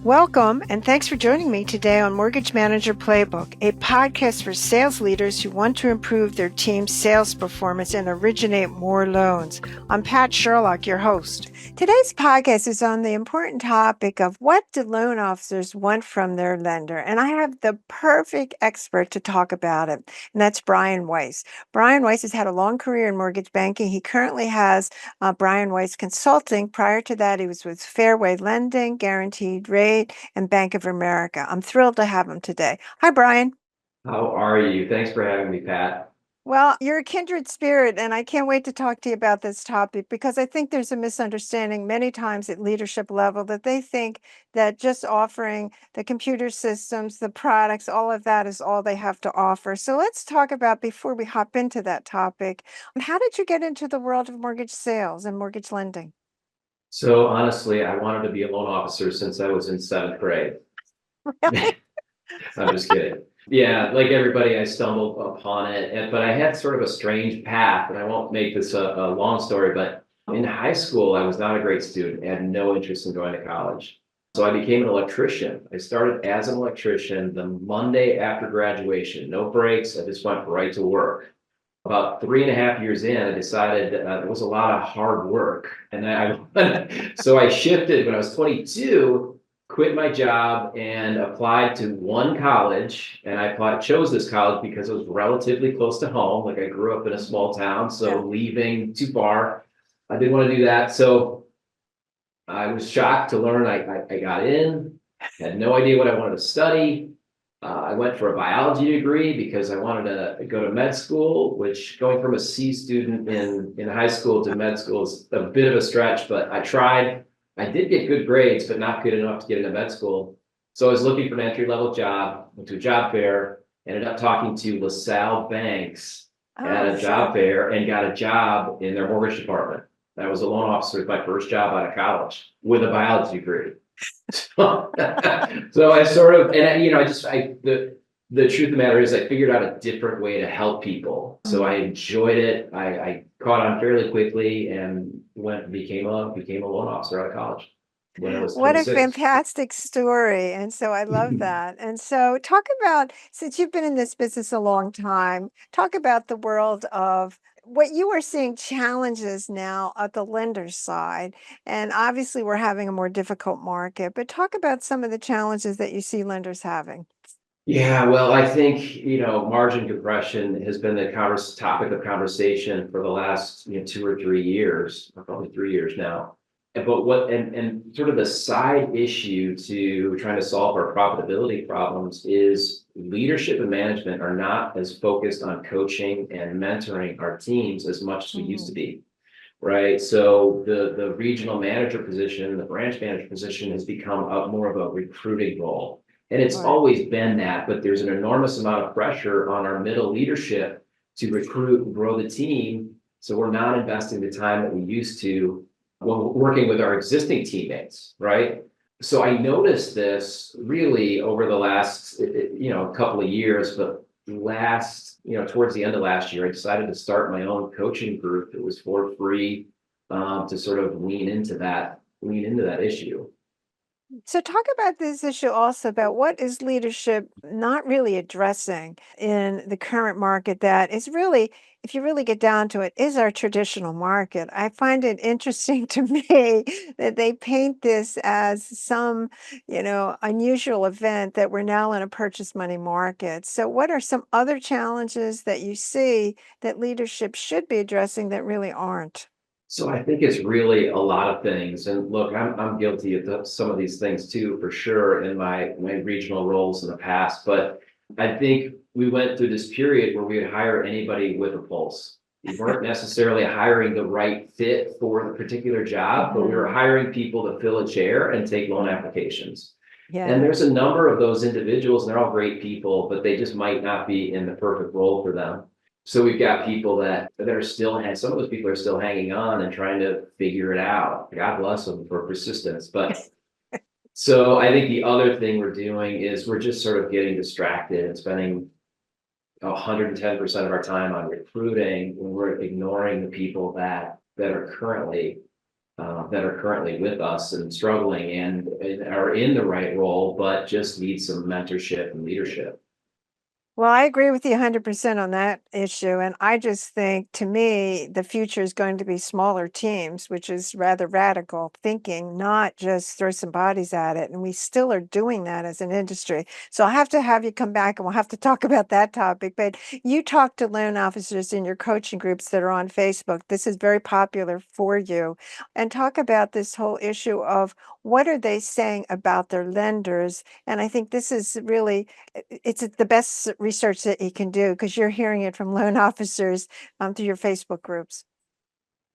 Welcome, and thanks for joining me today on Mortgage Manager Playbook, a podcast for sales leaders who want to improve their team's sales performance and originate more loans. I'm Pat Sherlock, your host. Today's podcast is on the important topic of what do loan officers want from their lender, and I have the perfect expert to talk about it, and that's Brian Weis. Brian Weis has had a long career in mortgage banking. He currently has Brian Weis Consulting. Prior to that, he was with Fairway Lending, Guaranteed Rate, and Bank of America. I'm thrilled to have him today. Hi, Brian. How are you? Thanks for having me, Pat. Well, you're a kindred spirit, and I can't wait to talk to you about this topic because I think there's a misunderstanding many times at leadership level that they think that just offering the computer systems, the products, all of that is all they have to offer. So let's talk about, before we hop into that topic, how did you get into the world of mortgage sales and mortgage lending? So honestly, I wanted to be a loan officer since I was in seventh grade. Really? I'm just kidding. Yeah, like everybody, I stumbled upon it, but I had sort of a strange path, and I won't make this a long story, but in high school, I was not a great student. I had no interest in going to college. So I became an electrician. I started as an electrician the Monday after graduation, no breaks. I just went right to work. About 3.5 years in, I decided it was a lot of hard work. And so I shifted when I was 22, quit my job and applied to one college. And chose this college because it was relatively close to home. Like I grew up in a small town, so Yeah. leaving too far, I didn't want to do that. So I was shocked to learn I got in, had no idea what I wanted to study. I went for a biology degree because I wanted to go to med school, which going from a C student in high school to med school is a bit of a stretch, but I tried. I did get good grades, but not good enough to get into med school. So I was looking for an entry-level job, went to a job fair, ended up talking to LaSalle Banks at Oh, a so job fair and got a job in their mortgage department. I was a loan officer, my first job out of college with a biology degree. So I sort of, and the truth of the matter is I figured out a different way to help people. So I enjoyed it. I caught on fairly quickly and became a loan officer out of college when I was what a 26. fantastic story. And so I love that. And so talk about, since you've been in this business a long time, talk about the world of what you are seeing challenges now at the lender side. And obviously we're having a more difficult market, but talk about some of the challenges that you see lenders having. Yeah, well, I think, margin compression has been the topic of conversation for the last, 2 or 3 years, or probably 3 years now. But and sort of the side issue to trying to solve our profitability problems is leadership and management are not as focused on coaching and mentoring our teams as much as we used to Mm, be. Right. So the regional manager position, the branch manager position has become more of a recruiting role. And it's right. always been that, but there's an enormous amount of pressure on our middle leadership to recruit and grow the team. So we're not investing the time that we used to when we're working with our existing teammates, right? So I noticed this really over the last, couple of years, but towards the end of last year, I decided to start my own coaching group. It was for free, to sort of lean into that issue. So, talk about this issue also about what is leadership not really addressing in the current market that is really, if you really get down to it, is our traditional market. I find it interesting to me that they paint this as some, unusual event that we're now in a purchase money market. So, what are some other challenges that you see that leadership should be addressing that really aren't? So I think it's really a lot of things. And look, I'm guilty of some of these things too, for sure, in my regional roles in the past. But I think we went through this period where we would hire anybody with a pulse. We weren't necessarily hiring the right fit for the particular job, but we were Mhm. hiring people to fill a chair and take loan applications. And Yeah. there's a number of those individuals, and they're all great people, but they just might not be in the perfect role for them. So we've got people that are still, and some of those people are still hanging on and trying to figure it out. God bless them for persistence. But so I think the other thing we're doing is we're just sort of getting distracted and spending 110% of our time on recruiting when we're ignoring the people that are currently that are currently with us and struggling and are in the right role, but just need some mentorship and leadership. Well, I agree with you 100% on that issue. And I just think, to me, the future is going to be smaller teams, which is rather radical thinking, not just throw some bodies at it. And we still are doing that as an industry. So I'll have to have you come back and we'll have to talk about that topic. But you talk to loan officers in your coaching groups that are on Facebook. This is very popular for you. And talk about this whole issue of what are they saying about their lenders. And I think this is really it's the best research that you can do because you're hearing it from loan officers through your Facebook groups.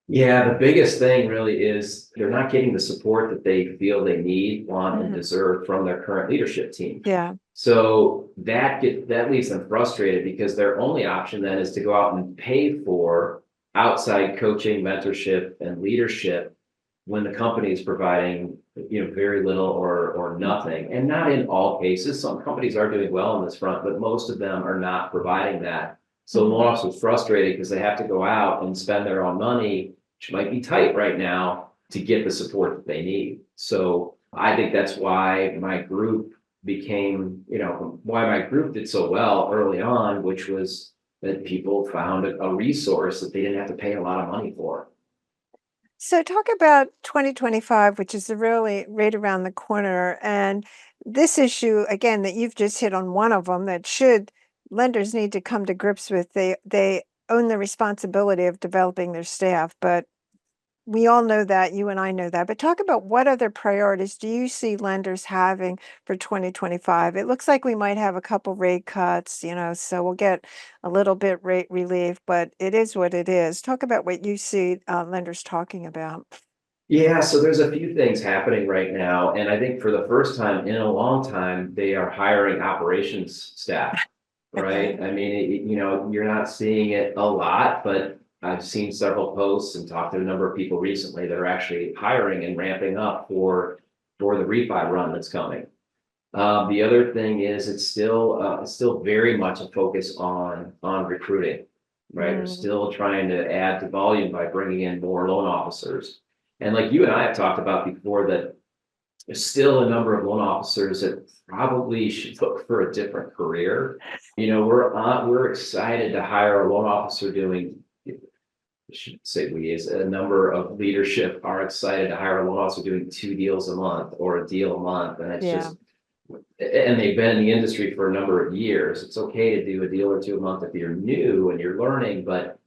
Yeah, the biggest thing really is they're not getting the support that they feel they need, want, and Mhm. deserve from their current leadership team. Yeah. So that leaves them frustrated because their only option then is to go out and pay for outside coaching, mentorship, and leadership when the company is providing, very little or nothing. And not in all cases. Some companies are doing well on this front, but most of them are not providing that. So Mhm. loan officers are frustrated because they have to go out and spend their own money, which might be tight right now, to get the support that they need. So I think that's why my group why my group did so well early on, which was that people found a resource that they didn't have to pay a lot of money for. So talk about 2025, which is really right around the corner. And this issue, again, that you've just hit on one of them that should lenders need to come to grips with. They own the responsibility of developing their staff, but we all know that, you and I know that, but talk about what other priorities do you see lenders having for 2025? It looks like we might have a couple rate cuts, so we'll get a little bit rate relief, but it is what it is. Talk about what you see lenders talking about. Yeah, so there's a few things happening right now, and I think for the first time in a long time, they are hiring operations staff, right? I mean, you're not seeing it a lot, but I've seen several posts and talked to a number of people recently that are actually hiring and ramping up for the refi run that's coming. The other thing is it's still very much a focus on recruiting, right? We're Mm, still trying to add to volume by bringing in more loan officers. And like you and I have talked about before, that there's still a number of loan officers that probably should look for a different career. We're excited to hire a loan officer doing. I should say we, as a number of leadership, are excited to hire a loan officer doing 2 deals a month or a deal a month, and it's yeah. just and they've been in the industry for a number of years. It's okay to do a deal or two a month if you're new and you're learning, but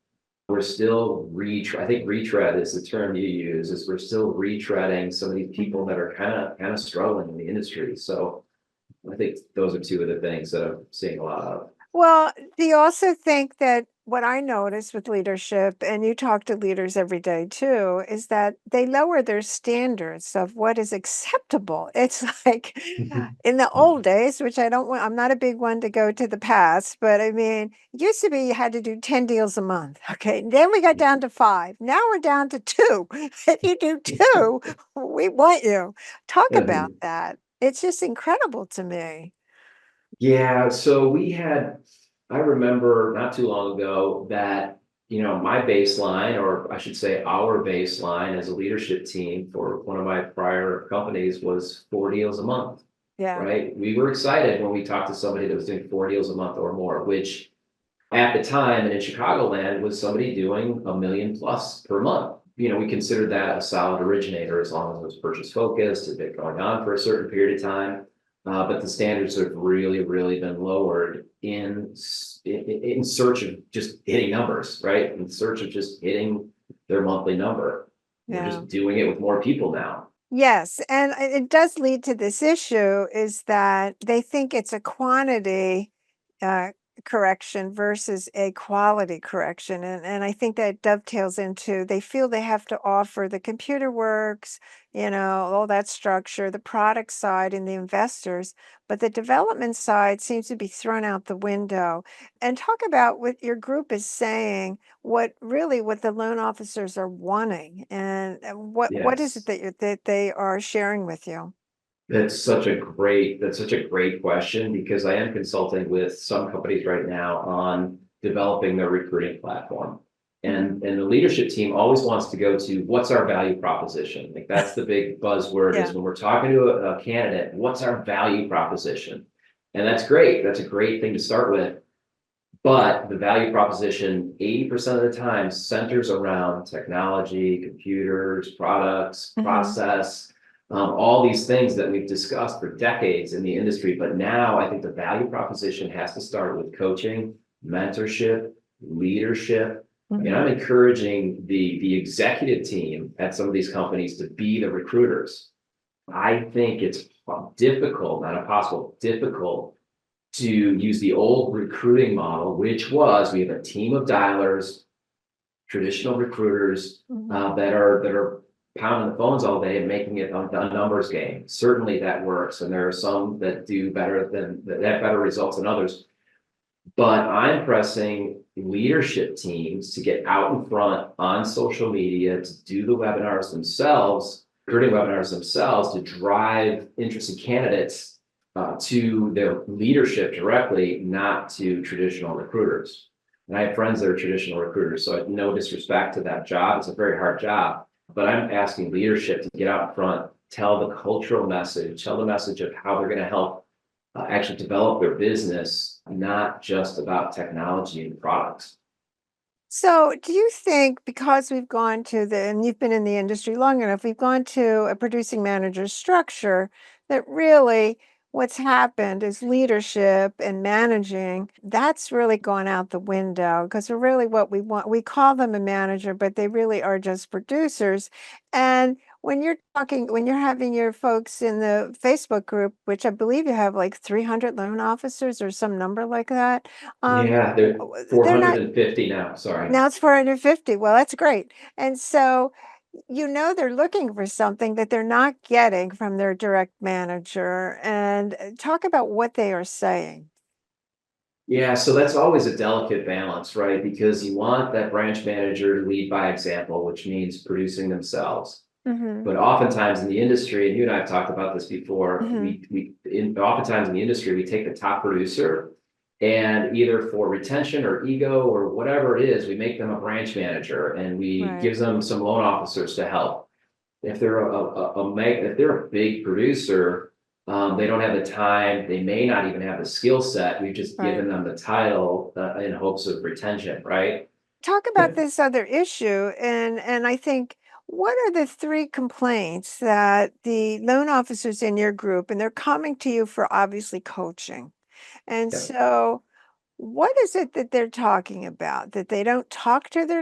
we're still I think retread is the term you use, is we're still retreading some of these people Mhm. that are kind of struggling in the industry. So I think those are two of the things that I'm seeing a lot of. Well, do you also think that what I notice with leadership, and you talk to leaders every day too, is that they lower their standards of what is acceptable? It's like in the old days, which I'm not a big one to go to the past, but I mean, it used to be you had to do 10 deals a month. Okay. Then we got down to five. Now we're down to two. If you do two, we want you. Talk about that. It's just incredible to me. Yeah, so I remember not too long ago that, my baseline, or I should say our baseline as a leadership team for one of my prior companies, was 4 deals a month, Yeah. right? We were excited when we talked to somebody that was doing 4 deals a month or more, which at the time and in Chicagoland was somebody doing 1 million plus per month. We considered that a solid originator as long as it was purchase focused, had been going on for a certain period of time. But the standards have really, really been lowered in search of just hitting numbers, right? In search of just hitting their monthly number. We're Yeah. just doing it with more people now. Yes, and it does lead to this issue is that they think it's a quantity uh, correction versus a quality correction. And I think that dovetails into they feel they have to offer the computer works, all that structure, the product side and the investors, but the development side seems to be thrown out the window. And talk about what your group is saying, what the loan officers are wanting, and what is it Yes. that they are sharing with you? That's such a great question, because I am consulting with some companies right now on developing their recruiting platform. Hmm. And the leadership team always wants to go to what's our value proposition? Like that's the big buzzword is Yeah. when we're talking to a candidate, what's our value proposition? And that's great. That's a great thing to start with. But the value proposition, 80% of the time, centers around technology, computers, products, Hmm. process, all these things that we've discussed for decades in the industry. But now I think the value proposition has to start with coaching, mentorship, leadership. And Hmm. I'm encouraging the executive team at some of these companies to be the recruiters. I think it's difficult, not impossible, difficult to use the old recruiting model, which was we have a team of dialers, traditional recruiters Hmm. that are pounding the phones all day and making it a numbers game. Certainly that works, and there are some that do better than that have better results than others. But I'm pressing leadership teams to get out in front on social media to do the webinars themselves, recruiting webinars themselves to drive interested candidates to their leadership directly, not to traditional recruiters. And I have friends that are traditional recruiters, so no disrespect to that job. It's a very hard job, but I'm asking leadership to get out in front, tell the cultural message, tell the message of how they're going to help actually develop their business, not just about technology and products. So, do you think because we've gone to and you've been in the industry long enough, we've gone to a producing manager structure that really what's happened is leadership and managing, that's really gone out the window because really what we want, we call them a manager, but they really are just producers. And when you're having your folks in the Facebook group, which I believe you have like 300 loan officers or some number like that, um, Yeah, they're they're not 450 now. Sorry. now it's 450. Well, that's great. And so, they're looking for something that they're not getting from their direct manager. And talk about what they are saying. Yeah, so that's always a delicate balance, right? Because you want that branch manager to lead by example, which means producing themselves. Hmm. But oftentimes in the industry, and you and I have talked about this before, Hmm. oftentimes in the industry, we take the top producer and either for retention or ego or whatever it is, we make them a branch manager and we Right. give them some loan officers to help. If they're if they're a big producer, they don't have the time, they may not even have the skill set. We've just Right. given them the title in hopes of retention, right? Talk about this other issue. And I think, what are the three complaints that the loan officers in your group, and they're coming to you for obviously coaching. And Yeah. so, what is it that they're talking about? That they don't talk to the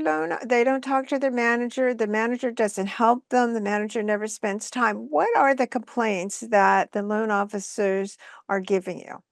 manager doesn't help them, the manager never spends time. What are the complaints that the loan officers are giving you?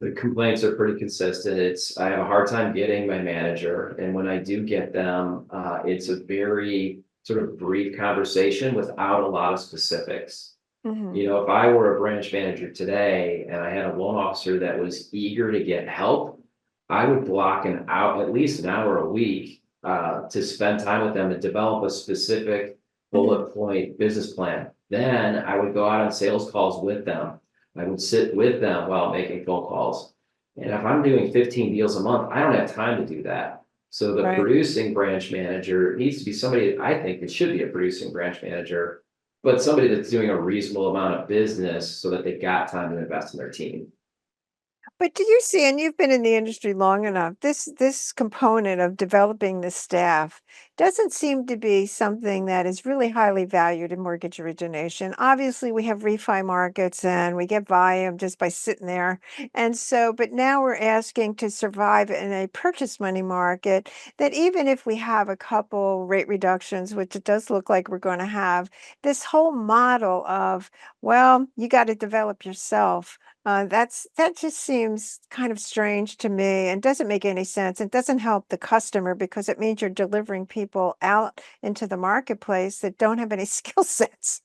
The complaints are pretty consistent. I have a hard time getting my manager, and when I do get them, it's a very sort of brief conversation without a lot of specifics. Mhm. You know, if I were a branch manager today and I had a loan officer that was eager to get help, I would block at least an hour a week, to spend time with them and develop a specific Mhm. bullet point business plan. Then I would go out on sales calls with them. I would sit with them while making phone calls. And if I'm doing 15 deals a month, I don't have time to do that. So the Right. producing branch manager needs to be somebody, I think it should be a producing branch manager, but somebody that's doing a reasonable amount of business so that they've got time to invest in their team. But do you see, and you've been in the industry long enough, this component of developing the staff doesn't seem to be something that is really highly valued in mortgage origination. Obviously, we have refi markets and we get volume just by sitting there. And so, but now we're asking to survive in a purchase money market that even if we have a couple rate reductions, which it does look like we're going to have, this whole model of, well, you got to develop yourself, that just seems kind of strange to me and doesn't make any sense. It doesn't help the customer because it means you're delivering people out into the marketplace that don't have any skill sets.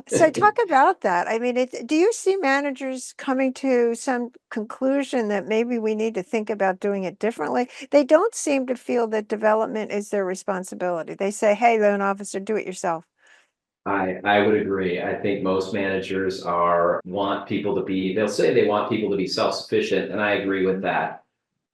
So talk about that. I mean, do you see managers coming to some conclusion that maybe we need to think about doing it differently? They don't seem to feel that development is their responsibility. They say, "Hey, loan officer, do it yourself." I would agree. I think most managers want people to be, they'll say they want people to be self-sufficient, and I agree with Mhm. that.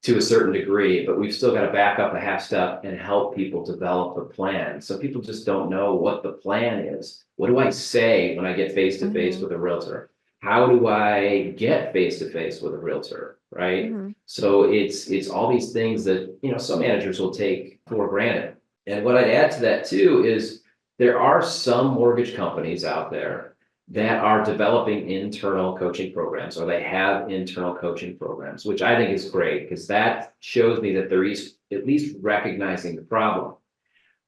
to a certain degree, but we've still got to back up a half step and help people develop a plan. So people just don't know what the plan is. What do I say when I get face to face Mm-hmm. with a realtor? How do I get face to face with a realtor? Right. Mm-hmm. So it's all these things that, some managers will take for granted. And what I'd add to that too is there are some mortgage companies out there that are developing internal coaching programs, or they have internal coaching programs, which I think is great because that shows me that they're at least recognizing the problem.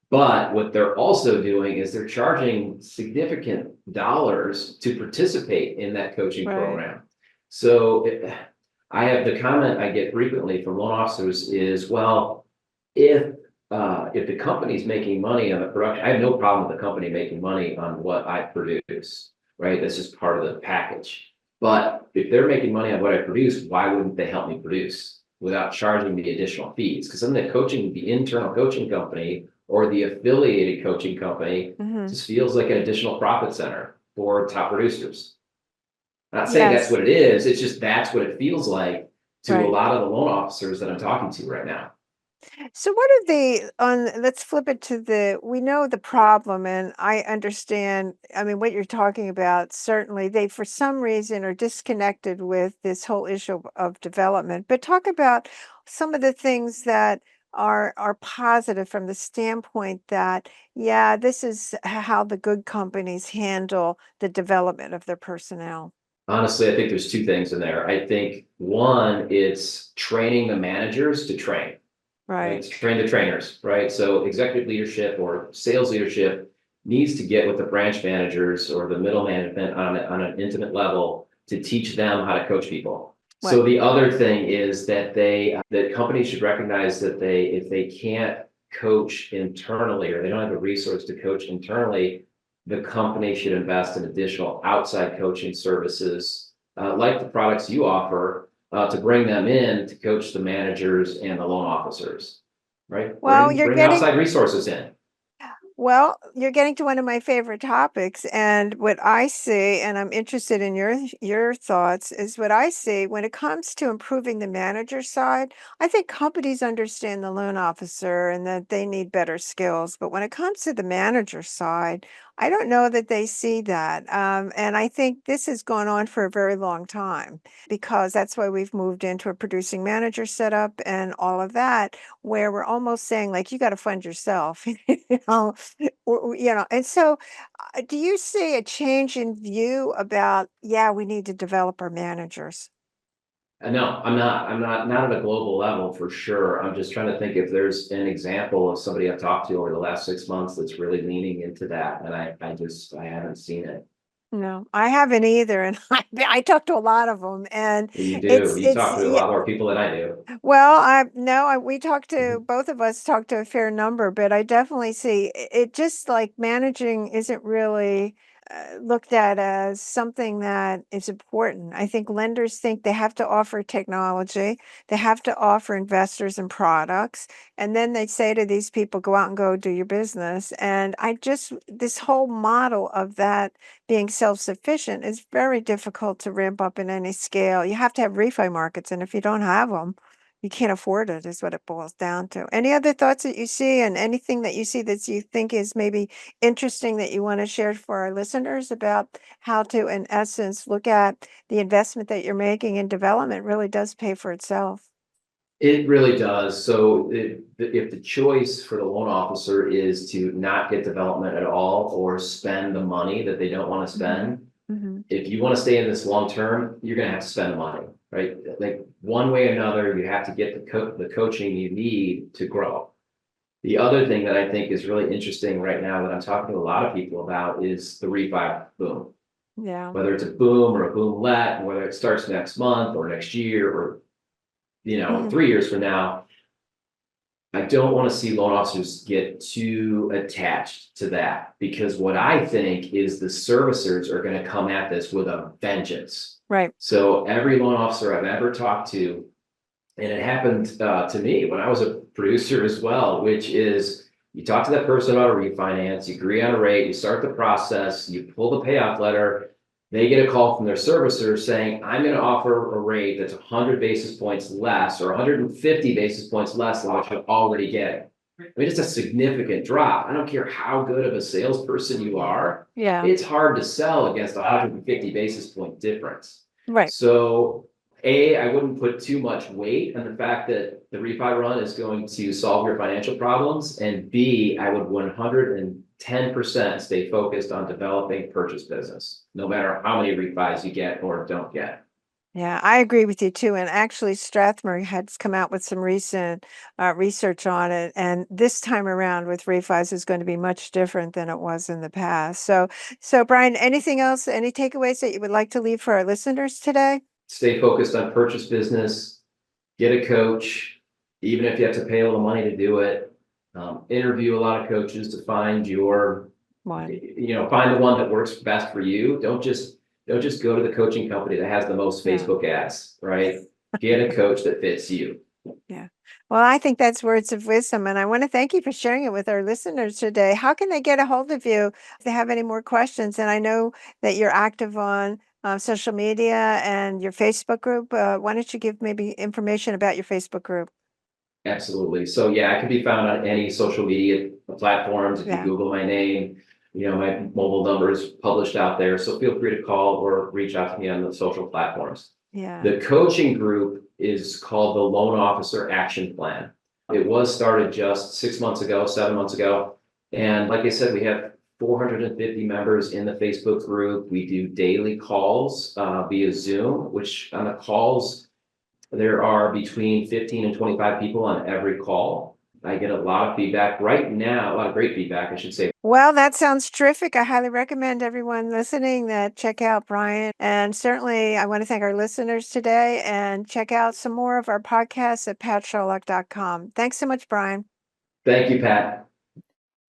But what they're also doing is they're charging significant dollars to participate in that coaching Right. program. So I have the comment I get frequently from loan officers is, well, if the company's making money on the production, I have no problem with the company making money on what I produce, right? That's just part of the package. But if they're making money on what I produce, why wouldn't they help me produce without charging me additional fees? Because then the internal coaching company or the affiliated coaching company Mm-hmm. just feels like an additional profit center for top producers. I'm not saying that's Yes. what it is. It's just that's what it feels like to a Right. lot of the loan officers that I'm talking to right now. So what are let's flip it to we know the problem and I understand, I mean, what you're talking about, certainly they, for some reason, are disconnected with this whole issue of development. But talk about some of the things that are positive from the standpoint that, yeah, this is how the good companies handle the development of their personnel. Honestly, I think there's two things in there. I think one, it's training the managers to train, right? Right. To train the trainers, right? So executive leadership or sales leadership needs to get with the branch managers or the middle management on an intimate level to teach them how to coach people. So Right. the other thing is that companies should recognize that if they can't coach internally or they don't have a resource to coach internally, the company should invest in additional outside coaching services, like the products you offer, to bring them in to coach the managers and the loan officers, right? Well, Bring outside resources in. you're getting to one of my favorite topics, and what I see, and I'm interested in your thoughts, is what I see when it comes to improving the manager side. I think companies understand the loan officer and that they need better skills, but when it comes to the manager side, I don't know that they see that. And I think this has gone on for a very long time because that's why we've moved into a producing manager setup and all of that, where we're almost saying like you got to fund yourself, you know, and so, do you see a change in view about, yeah, we need to develop our managers? No, not at a global level for sure. I'm just trying to think if there's an example of somebody I've talked to over the last 6 months that's really leaning into that. And I haven't seen it. No, I haven't either, and I talk to a lot of them, and You do. You talk to a yeah. lot more people than I do. Well, I no, we talked to Mhm. both of us talked to a fair number, but I definitely see it just like managing isn't really looked at as something that is important. I think lenders think they have to offer technology, they have to offer investors and products, and then they say to these people, go out and go do your business. And this whole model of that being self-sufficient is very difficult to ramp up in any scale. You have to have refi markets, and if you don't have them, you can't afford it is what it boils down to. Any other thoughts that you see and anything that you see that you think is maybe interesting that you want to share for our listeners about how to, in essence, look at the investment that you're making in development really does pay for itself? It really does. So if the choice for the loan officer is to not get development at all or spend the money that they don't want to Hmm. spend, Hmm. if you want to stay in this long term, you're going to have to spend the money, right? Like one way or another, you have to get the coaching you need to grow. The other thing that I think is really interesting right now that I'm talking to a lot of people about is the refi boom. Yeah. Whether it's a boom or a boomlet, whether it starts next month or next year or Hmm. 3 years from now, I don't want to see loan officers get too attached to that because what I think is the servicers are going to come at this with a vengeance. Right. So every loan officer I've ever talked to, and it happened to me when I was a producer as well, which is you talk to that person about a refinance, you agree on a rate, you start the process, you pull the payoff letter, They get a call from their servicer saying, I'm going to offer a rate that's 100 basis points less or 150 basis points less than what you're already getting. I mean, it's a significant drop. I don't care how good of a salesperson you are. Yeah. It's hard to sell against 150 basis point difference. Right. So I wouldn't put too much weight on the fact that the refi run is going to solve your financial problems. And B, I would 110% stay focused on developing purchase business, no matter how many refis you get or don't get. Yeah, I agree with you too. And actually, Strathmore has come out with some recent research on it. And this time around with refis is going to be much different than it was in the past. So Brian, anything else, any takeaways that you would like to leave for our listeners today? Stay focused on purchase business, get a coach, even if you have to pay a little money to do it. Interview a lot of coaches to find find the one that works best for you. Don't just go to the coaching company that has the most Facebook ads, right? Get a coach that fits you. Yeah. Well, I think that's words of wisdom. And I want to thank you for sharing it with our listeners today. How can they get a hold of you if they have any more questions? And I know that you're active on social media and your Facebook group. Why don't you give maybe information about your Facebook group? Absolutely. So yeah, I can be found on any social media platforms. If you Google my name, my mobile number is published out there. So feel free to call or reach out to me on the social platforms. Yeah. The coaching group is called the Loan Officer Action Plan. It was started just 7 months ago. And like I said, we have 450 members in the Facebook group. We do daily calls via Zoom, which on the calls, there are between 15 and 25 people on every call. I get a lot of feedback right now, a lot of great feedback, I should say. Well, that sounds terrific. I highly recommend everyone listening that check out Brian. And certainly, I want to thank our listeners today and check out some more of our podcasts at patsherlock.com. Thanks so much, Brian. Thank you, Pat.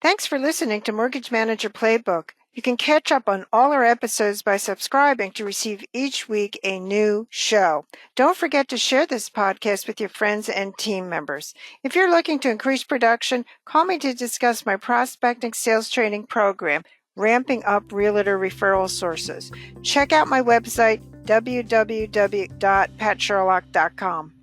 Thanks for listening to Mortgage Manager Playbook. You can catch up on all our episodes by subscribing to receive each week a new show. Don't forget to share this podcast with your friends and team members. If you're looking to increase production, call me to discuss my prospecting sales training program, Ramping Up Realtor Referral Sources. Check out my website, www.patsherlock.com.